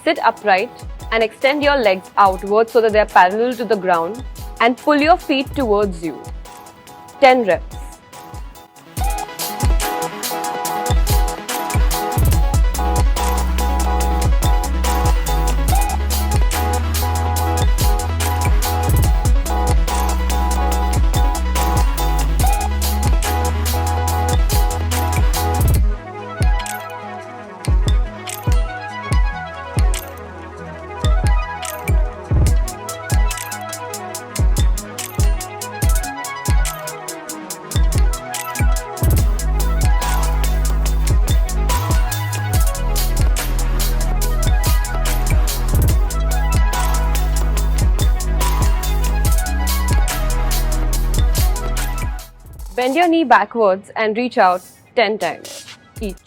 Sit upright and extend your legs outwards so that they are parallel to the ground and pull your feet towards you. 10 reps. Bend your knee backwards and reach out 10 times each.